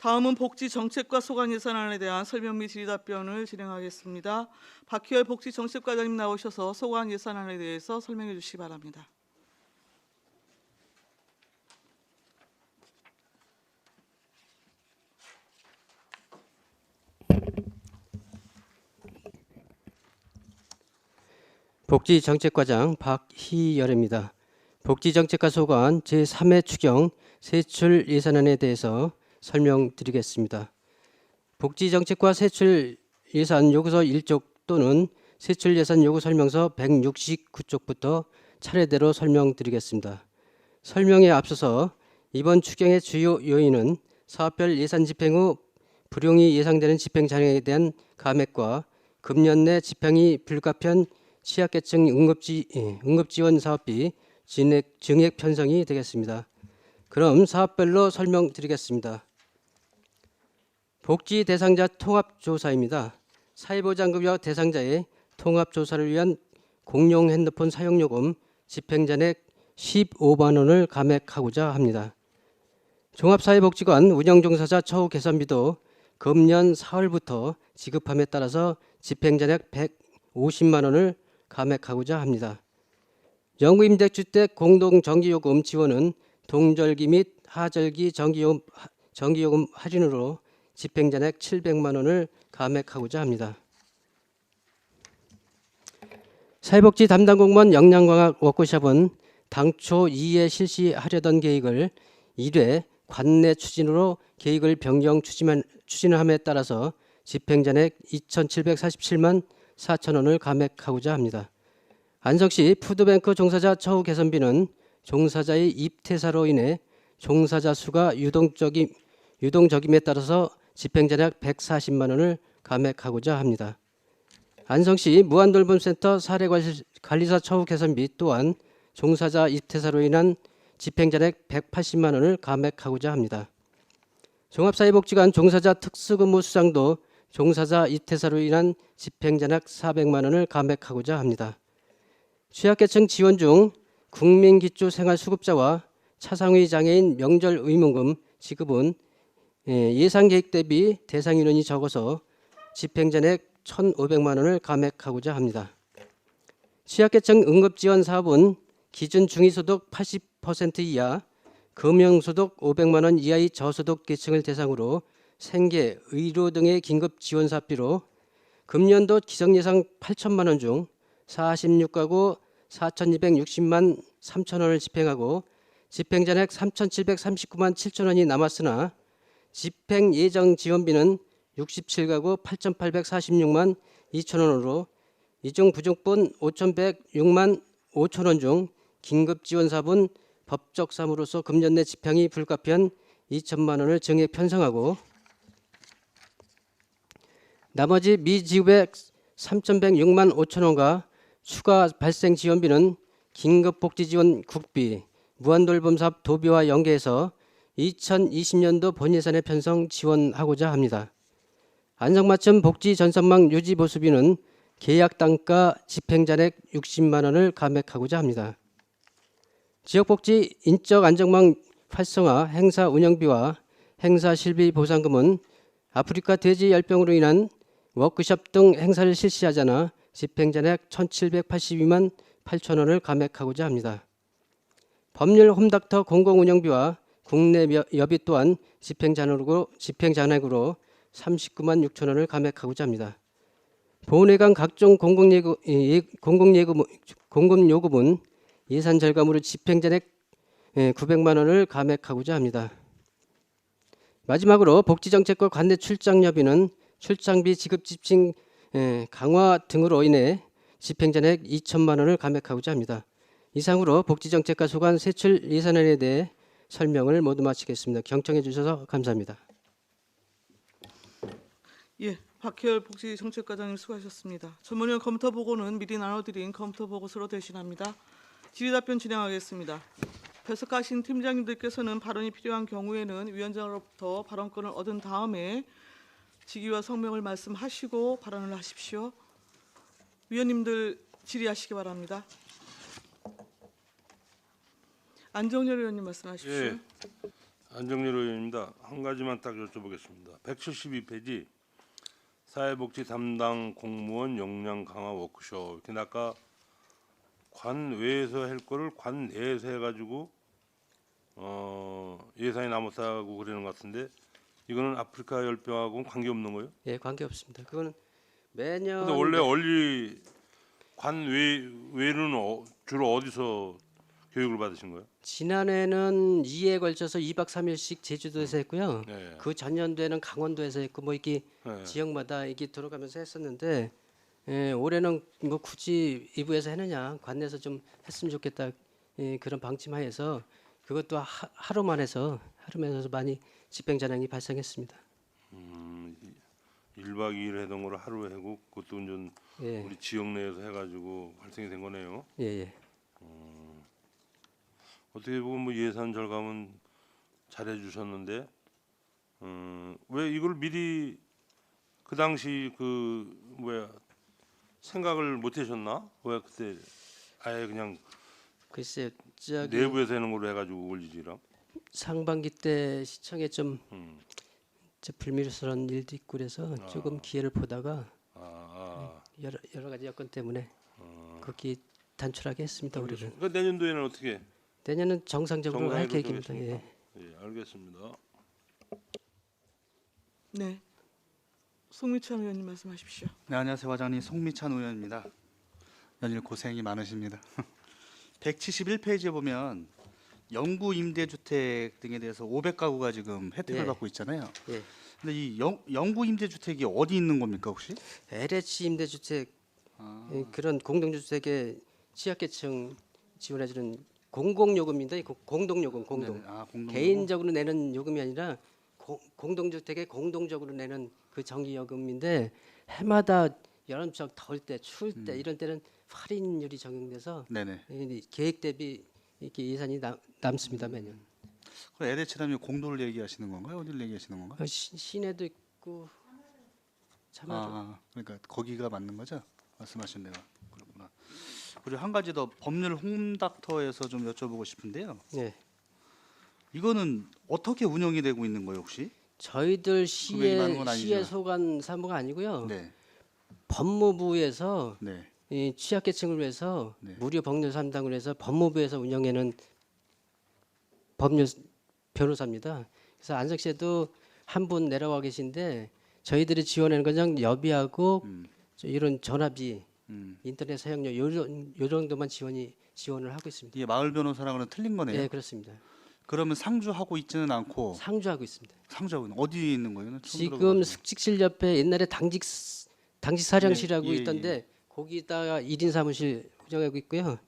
다음은 복지정책과 소관예산안에 대한 설명 및 질의답변을 진행하겠습니다. 박희열 복지정책과장님 나오셔서 소관예산안에 대해서 설명해 주시기 바랍니다. 복지정책과장 박희열입니다. 복지정책과 소관 제3회 추경 세출 예산안에 대해서 설명드리겠습니다. 복지정책과 세출 예산 요구서 1쪽 또는 세출 예산 요구 설명서 169쪽부터 차례대로 설명드리겠습니다. 설명에 앞서서 이번 추경의 주요 요인은 사업별 예산 집행 후 불용이 예상되는 집행 잔액에 대한 감액과 금년 내 집행이 불가피한 취약계층 응급지원 사업비 증액 편성이 되겠습니다. 그럼 사업별로 설명드리겠습니다. 복지 대상자 통합조사입니다. 사회보장급여 대상자의 통합조사를 위한 공용 핸드폰 사용요금 집행잔액 15만 원을 감액하고자 합니다. 종합사회복지관 운영종사자 처우 개선비도 금년 4월부터 지급함에 따라서 집행잔액 150만 원을 감액하고자 합니다. 영구임대주택 공동전기요금 지원은 동절기 및 하절기 전기요금 할인으로 집행잔액 700만 원을 감액하고자 합니다. 사회복지 담당 공무원 역량 강화 워크숍은 당초 2회 실시하려던 계획을 1회 관내 추진으로 계획을 변경 추진함에 따라서 집행잔액 2,747만 4천 원을 감액하고자 합니다. 안성시 푸드뱅크 종사자 처우 개선비는 종사자의 입퇴사로 인해 종사자 수가 유동적임에 따라서 집행잔액 140만 원을 감액하고자 합니다. 안성시 무한돌봄센터 사례관리사 처우 개선비 또한 종사자 입퇴사로 인한 집행잔액 180만 원을 감액하고자 합니다. 종합사회복지관 종사자 특수근무 수당도 종사자 입퇴사로 인한 집행잔액 400만 원을 감액하고자 합니다. 취약계층 지원 중 국민기초생활수급자와 차상위 장애인 명절 의무금 지급은 예상 계획 대비 대상 인원이 적어서 집행잔액 1,500만 원을 감액하고자 합니다. 취약계층 응급지원 사업은 기준 중위소득 80% 이하, 금융소득 500만 원 이하의 저소득 계층을 대상으로 생계, 의료 등의 긴급 지원 사업비로 금년도 기정예상 8천만 원 중 46가구 4,260만 3천 원을 집행하고 집행잔액 3,739만 7천 원이 남았으나 집행 예정 지원비는 67가구 8,846만 2천 원으로 이 중 부족분 5,106만 5천 원 중 긴급 지원 사업은 법적 사무로서 금년 내 집행이 불가피한 2천만 원을 증액 편성하고 나머지 미지급액 3,106만 5천 원과 추가 발생 지원비는 긴급복지지원 국비, 무한돌봄사업 도비와 연계해서 2020년도 본예산에 편성 지원하고자 합니다. 안성맞춤 복지전선망 유지보수비는 계약단가 집행잔액 60만 원을 감액하고자 합니다. 지역복지 인적안정망 활성화 행사 운영비와 행사 실비 보상금은 아프리카 돼지 열병으로 인한 워크숍 등 행사를 실시하자나 집행잔액 1,782만 8천 원을 감액하고자 합니다. 법률 홈닥터 공공운영비와 국내 여비 또한 집행잔액으로 39만 6천 원을 감액하고자 합니다. 보훈회관 각종 공공요금은 예산 절감으로 집행잔액 900만 원을 감액하고자 합니다. 마지막으로 복지정책과 관내 출장여비는 출장비 지급 집행 강화 등으로 인해 집행잔액 2천만 원을 감액하고자 합니다. 이상으로 복지정책과 소관 세출 예산안에 대해 설명을 모두 마치겠습니다. 경청해 주셔서 감사합니다. 예, 박희열 복지정책과장님 수고하셨습니다. 전문위원 검토 보고는 미리 나눠드린 검토 보고서로 대신합니다. 질의답변 진행하겠습니다. 배석하신 팀장님들께서는 발언이 필요한 경우에는 위원장으로부터 발언권을 얻은 다음에 직위와 성명을 말씀하시고 발언을 하십시오. 위원님들 질의하시기 바랍니다. 안정열 의원님 말씀하십시오. 예, 안정열 의원입니다. 한 가지만 딱 여쭤보겠습니다. 172페이지 사회복지 담당 공무원 역량 강화 워크숍. 이렇게 아까 관 외에서 할 거를 관 내에서 해가지고 예산이 남았다고 그러는 것 같은데 이거는 아프리카 열병하고는 관계 없는 거예요? 예, 관계 없습니다. 그거는 매년 근데 원래 관 외는 주로 어디서 교육을 받으신 거예요? 지난해는 2회에 걸쳐서 2박 3일씩 제주도에서 했고요. 네. 그 전년도에는 강원도에서 했고 뭐 이게 네. 지역마다 이게 들어가면서 했었는데 올해는 뭐 굳이 이부에서 했느냐 관내에서 좀 했으면 좋겠다 그런 방침하에서 그것도 하루만 해서 많이 집행 잔행이 발생했습니다. 1박 2일 하던 거를 하루에 하고 그것도 운전 예, 우리 지역 내에서 해가지고 발생이 된 거네요. 예, 예. 어떻게 보면 뭐 예산 절감은 잘해 주셨는데 왜 이걸 미리 그 당시 생각을 못 하셨나? 왜 그때 아예 그냥 글쎄 저기 내부에서 하는 걸로 해가지고 올리지랑. 상반기 때 시청에 좀 음. 불미스러운 일도 있고 그래서 조금 기회를 보다가 여러 가지 여건 때문에 거기 단출하게 했습니다. 우리는 그 내년도에는 어떻게? 내년은 정상적으로 할 정상회로 계획입니다. 정했습니까? 예. 예, 알겠습니다. 네. 송미찬 의원님 말씀하십시오. 네, 안녕하세요. 과장님 송미찬 의원입니다. 연일 고생이 많으십니다. 171페이지에 보면 영구 임대주택 등에 대해서 500가구가 지금 혜택을 예. 받고 있잖아요. 예. 근데 이 영구 임대주택이 어디 있는 겁니까 혹시? LH 임대주택 그런 공동주택에 취약계층 지원해주는 공공요금인데 공동요금 공동. 네네. 공동. 개인적으로 내는 요금이 아니라 공동주택에 공동적으로 내는 그 정기요금인데 해마다 여름철 더울 때 추울 때 이런 때는 할인율이 적용돼서 네네. 이 계획 대비 이렇게 예산이 남습니다 매년. 그 LH라면 공도를 얘기하시는 건가요? 어디를 얘기하시는 건가요? 시내도 있고 참여로. 그러니까 거기가 맞는 거죠? 말씀하신 데가 그렇구나. 그리고 한 가지 더 법률 홈닥터에서 좀 여쭤보고 싶은데요. 네. 이거는 어떻게 운영이 되고 있는 거예요 혹시? 저희들 금액이 많은 건 시에 아니지만. 소관 사무가 아니고요. 네. 법무부에서 네. 이 취약계층을 위해서 네. 무료 법률 상담을 해서 법무부에서 운영하는 법률 변호사입니다. 그래서 안석 씨도 한 분 내려와 계신데 저희들이 지원하는 건 그냥 여비하고 이런 전화비, 인터넷 사용료 요 정도만 지원을 하고 있습니다. 이게 마을 변호사랑은 틀린 거네요. 네, 그렇습니다. 그러면 상주하고 있지는 않고 상주하고 있습니다. 상주하고 있는 어디에 있는 거예요? 처음 지금 들어봐가지고. 숙직실 옆에 옛날에 당직 사령실하고 예, 예, 있던데 거기다가 1인 사무실 운영하고 있고요.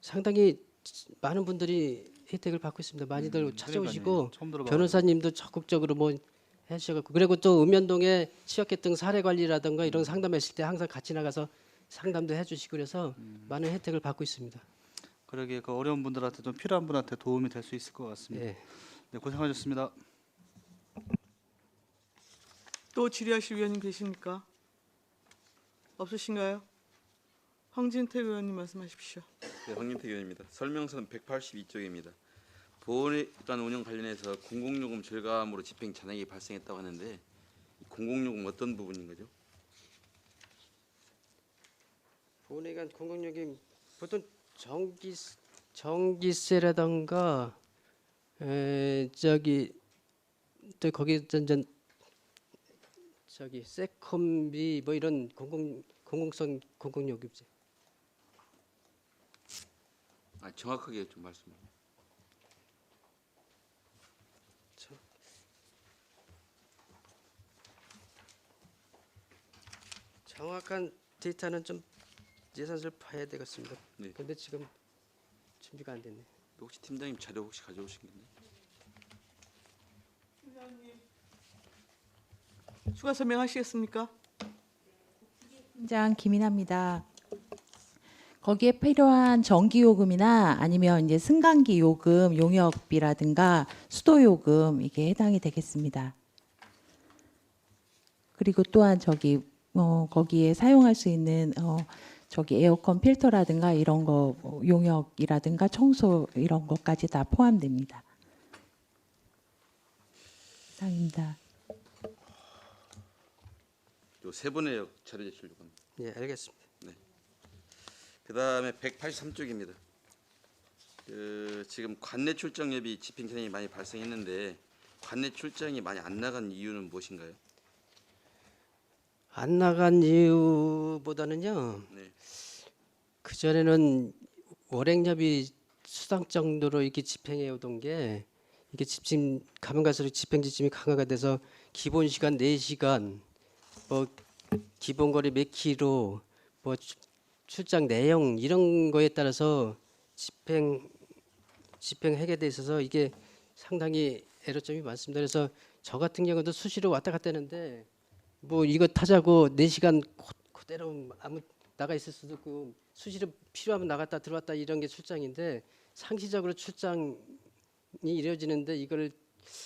상당히 많은 분들이 혜택을 받고 있습니다. 많이들 찾아오시고 그러니까요. 처음 들어봐가지고. 변호사님도 적극적으로 뭐 해주셔갖고 그리고 또 읍면동에 취약계층 사례 관리라든가 이런 상담했을 때 항상 같이 나가서 상담도 해주시고 그래서 많은 혜택을 받고 있습니다. 그러게 그 어려운 분들한테 좀 필요한 분한테 도움이 될 수 있을 것 같습니다. 예. 네, 고생하셨습니다. 또 질의하실 의원님 계십니까? 없으신가요? 황진태 의원님 말씀하십시오. 네, 황민태 의원입니다. 설명서는 182쪽입니다. 보호관 운영 관련해서 공공요금 절감으로 집행 잔액이 발생했다고 하는데 이 공공요금 어떤 부분인 거죠? 보내간 공공요금 보통 전기세라던가 저기 또 거기 저기 세컨비 뭐 이런 공공성 공공요금제. 정확하게 좀 말씀해. 정확한 데이터는 좀 예산서를 봐야 되겠습니다. 네. 근데 지금 준비가 안 됐네. 혹시 팀장님 자료 혹시 가져오신 건가요? 추가 설명하시겠습니까? 팀장 김인아입니다. 거기에 필요한 전기요금이나 아니면 이제 승강기 요금, 용역비라든가 수도요금 이게 해당이 되겠습니다. 그리고 또한 거기에 사용할 수 있는 저기 에어컨 필터라든가 이런 거 용역이라든가 청소 이런 것까지 다 포함됩니다. 이상입니다. 요 세 분의 자료 제출 요구합니다. 예, 알겠습니다. 그다음에 183쪽입니다. 지금 관내 출장 여비 집행 잔액이 많이 발생했는데 관내 출장이 많이 안 나간 이유는 무엇인가요? 안 나간 이유보다는요. 네. 그 전에는 월행협이 수당 정도로 이렇게 집행해 오던 게 이게 집행 가면 갈수록 집행 지침이 강화가 돼서 기본 시간 4시간, 뭐 기본 거리 몇 킬로, 뭐 출장 내용 이런 거에 따라서 집행하게 돼 있어서 이게 상당히 애로점이 많습니다. 그래서 저 같은 경우도 수시로 왔다 갔다 하는데 뭐 이거 타자고 4시간 그대로 아무 나가 있을 수도 있고 수시로 필요하면 나갔다 들어왔다 이런 게 출장인데 상시적으로 출장이 이루어지는데 이걸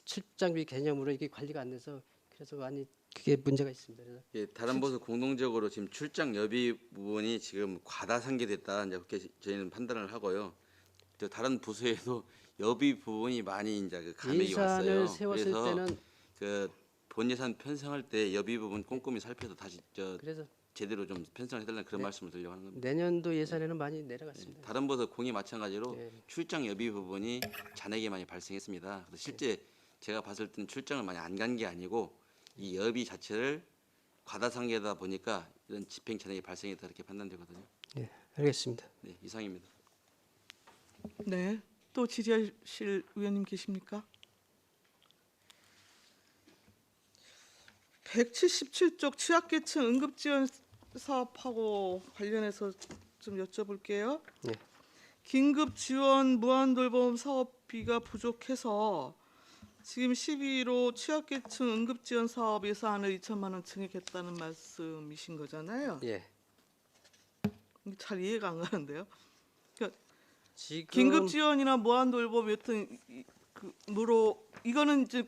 출장비 개념으로 이게 관리가 안 돼서 그래서 많이 그게 문제가 있습니다. 그래서 예, 다른 부서 공동적으로 지금 출장 여비 부분이 지금 과다 상계됐다 이제 그렇게 저희는 판단을 하고요. 또 다른 부서에도 여비 부분이 많이 이제 그 감액이 예산을 왔어요. 세웠을 그래서 때는 그 본 예산 편성할 때 여비 부분 꼼꼼히 살펴서 다시 그래서 제대로 좀 편성해 달라는 그런 네. 말씀을 드리려고 하는 겁니다. 내년도 예산에는 많이 내려갔습니다. 다른 부서 공이 마찬가지로 예. 출장 여비 부분이 잔액이 많이 발생했습니다. 그래서 실제 제가 봤을 때는 출장을 많이 안 간 게 아니고 이 여비 자체를 과다상계다 보니까 이런 집행 잔액이 발생했다 이렇게 판단되거든요. 예, 알겠습니다. 네, 이상입니다. 네. 또 질의하실 의원님 계십니까? 177쪽 취약계층 응급지원 사업하고 관련해서 좀 여쭤볼게요. 네. 긴급지원 무한돌봄 사업비가 부족해서 지금 12로 취약계층 응급지원 사업 예산을 2천만 원 증액했다는 말씀이신 거잖아요. 예. 잘 이해가 안 가는데요. 지금 긴급지원이나 무한돌봄 여튼 그무로 이거는 이제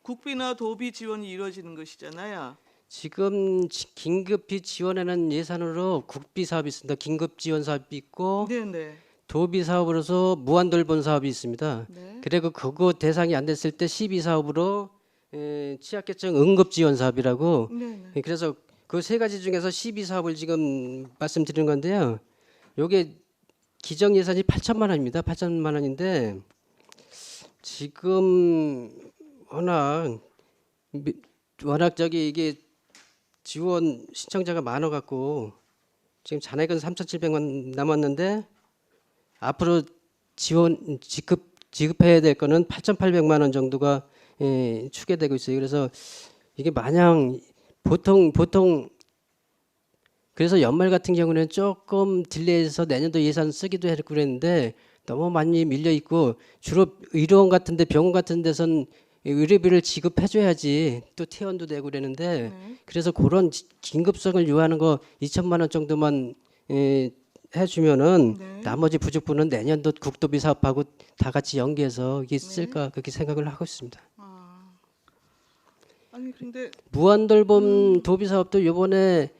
국비나 도비 지원이 이루어지는 것이잖아요. 지금 긴급히 지원하는 예산으로 국비 사업이 있습니다. 긴급 지원 사업이 있고 네네. 도비 사업으로서 무한돌봄 사업이 있습니다. 네. 그리고 그거 대상이 안 됐을 때 12 사업으로 취약계층 응급 지원 사업이라고 네네. 그래서 그 세 가지 중에서 12 사업을 지금 말씀드리는 건데요. 요게 기정 예산이 8천만 원입니다. 8천만 원인데 지금 워낙 저기 이게 지원 신청자가 많아 갖고 지금 잔액은 3,700만 남았는데 앞으로 지원 지급해야 될 거는 8,800만 원 정도가 추계되고 있어요. 그래서 이게 마냥 보통 그래서 연말 같은 경우는 조금 딜레이해서 내년도 예산 쓰기도 했고 그랬는데 너무 많이 밀려 있고 주로 의료원 같은데 병원 같은 데선 의료비를 지급해줘야지 또 퇴원도 되고 그러는데 네. 그래서 그런 긴급성을 요하는 거 2천만 원 정도만 해주면은 네. 나머지 부족분은 내년도 국도비 사업하고 다 같이 연계해서 이게 네. 쓸까 그렇게 생각을 하고 있습니다. 아니 근데 무한돌봄 도비 사업도 이번에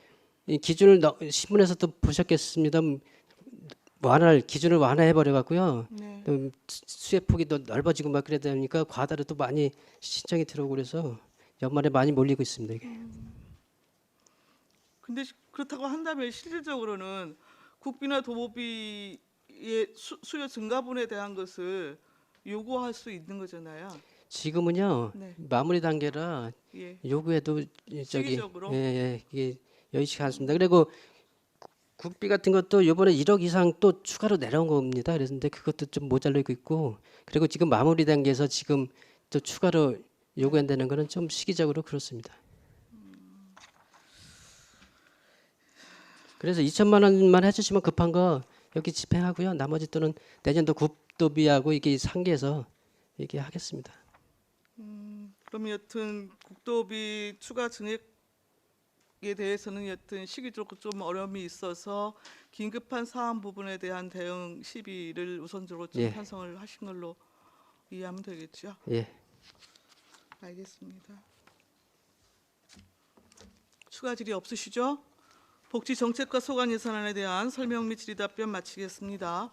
이 기준을 신문에서 또 보셨겠습니다. 기준을 완화해 버려 갖고요. 네. 수혜 폭이 더 넓어지고 막 그러다 보니까 과다로 또 많이 신청이 들어오고 그래서 연말에 많이 몰리고 있습니다. 이게. 근데 그렇다고 한다면 실질적으로는 국비나 도비의 수요 증가분에 대한 것을 요구할 수 있는 거잖아요. 지금은요 네. 마무리 단계라 예. 요구해도 시기적으로? 이게 여의치가 않습니다. 그리고 국비 같은 것도 이번에 1억 이상 또 추가로 내려온 겁니다. 그랬는데 그것도 좀 모자라고 있고 그리고 지금 마무리 단계에서 지금 또 추가로 요구한다는 거는 좀 시기적으로 그렇습니다. 그래서 2천만 원만 해주시면 급한 거 여기 집행하고요. 나머지 또는 내년도 국도비하고 이게 상계해서 얘기하겠습니다. 그럼 여튼 국도비 추가 증액에 대해서는 여튼 시기적으로 좀 어려움이 있어서 긴급한 사안 부분에 대한 대응 시비를 우선적으로 좀 예. 편성을 하신 걸로 이해하면 되겠죠. 예. 알겠습니다. 추가 질의 없으시죠? 복지정책과 소관 예산안에 대한 설명 및 질의답변 마치겠습니다.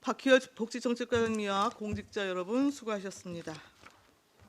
박희열 복지정책관님과 공직자 여러분 수고하셨습니다.